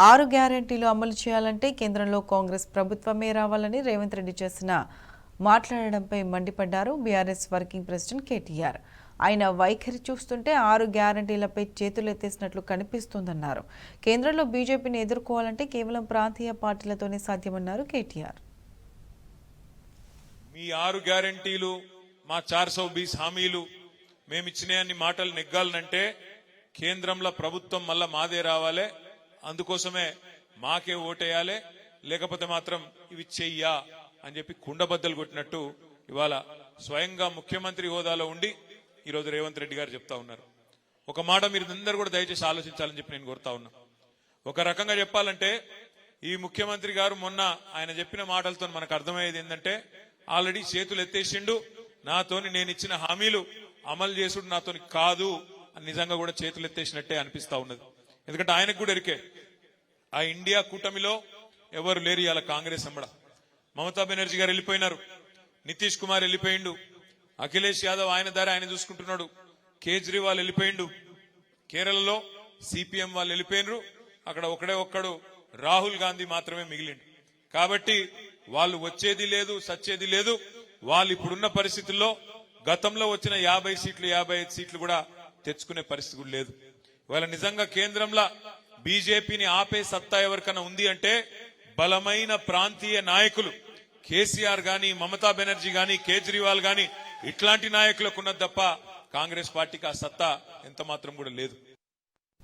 6 గ్యారెంటీలు అమలు చేయాలంటే కేంద్రంలో కాంగ్రెస్ ప్రభుత్వమే రావాలని రేవంత్ రెడ్డి చేసిన మాట్లాడడంపై మండిపడ్డారు బీఆర్ఎస్ వర్కింగ్ ప్రెసిడెంట్ కేటీఆర్. ఆయన వైఖరి చూస్తుంటే 6 గ్యారెంటీలపై చేతులెత్తేసినట్లు కనిపిస్తోందన్నారు. కేంద్రంలో బీజేపీని ఎదుర్కోవాలంటే కేవలం ప్రాంతీయ పార్టీలతోనే సాధ్యమన్నారు కేటీఆర్. మీ 6 గ్యారెంటీలు మా 420 హామీలు మేమిచ్చిన అన్ని మాటలు నెగ్గాలనంటే కేంద్రంలో ప్రభుత్వం మళ్ళా మాదే రావాలి, అందుకోసమే మాకే ఓటేయాలి, లేకపోతే మాత్రం ఇవి చెయ్యా అని చెప్పి కుండబద్దలు కొట్టినట్టు ఇవాళ స్వయంగా ముఖ్యమంత్రి హోదాలో ఉండి ఈరోజు రేవంత్ రెడ్డి గారు చెప్తా ఉన్నారు. ఒక మాట మీరు అందరూ కూడా దయచేసి ఆలోచించాలని చెప్పి నేను కోరుతా ఉన్నా. ఒక రకంగా చెప్పాలంటే ఈ ముఖ్యమంత్రి గారు మొన్న ఆయన చెప్పిన మాటలతో మనకు అర్థమయ్యేది ఏంటంటే ఆల్రెడీ చేతులు ఎత్తేసిండు, నాతోని నేను ఇచ్చిన హామీలు అమలు చేసుడు నాతోని కాదు అని నిజంగా కూడా చేతులు ఎత్తేసినట్టే అనిపిస్తా ఉన్నది. ఎందుకంటే ఆయనకు కూడా ఎరికే ఆ ఇండియా కూటమిలో ఎవరు లేరు. ఇవాళ కాంగ్రెస్ అమ్మడ మమతా బెనర్జీ గారు వెళ్ళిపోయినారు, నితీష్ కుమార్ వెళ్ళిపోయిండు, అఖిలేష్ యాదవ్ ఆయన దారి ఆయన చూసుకుంటున్నాడు, కేజ్రీవాల్ వెళ్ళిపోయిండు, కేరళలో సిపిఎం వాళ్ళు వెళ్ళిపోయినరు, అక్కడ ఒక్కడు రాహుల్ గాంధీ మాత్రమే మిగిలిండు. కాబట్టి వాళ్ళు వచ్చేది లేదు, సచ్చేది లేదు. వాళ్ళు ఇప్పుడున్న పరిస్థితుల్లో గతంలో వచ్చిన 50 సీట్లు 55 సీట్లు కూడా తెచ్చుకునే పరిస్థితి కూడా లేదు. ఇవాళ నిజంగా కేంద్రంలో బీజేపీని ఆపే సత్తా ఎవరికైనా ఉంది అంటే బలమైన ప్రాంతీయ నాయకులు కేసీఆర్ గాని, మమతా బెనర్జీ గాని, కేజ్రీవాల్ గాని ఇట్లాంటి నాయకులకు ఉన్నది తప్ప కాంగ్రెస్ పార్టీకి ఆ సత్తా ఎంత మాత్రం కూడా లేదు.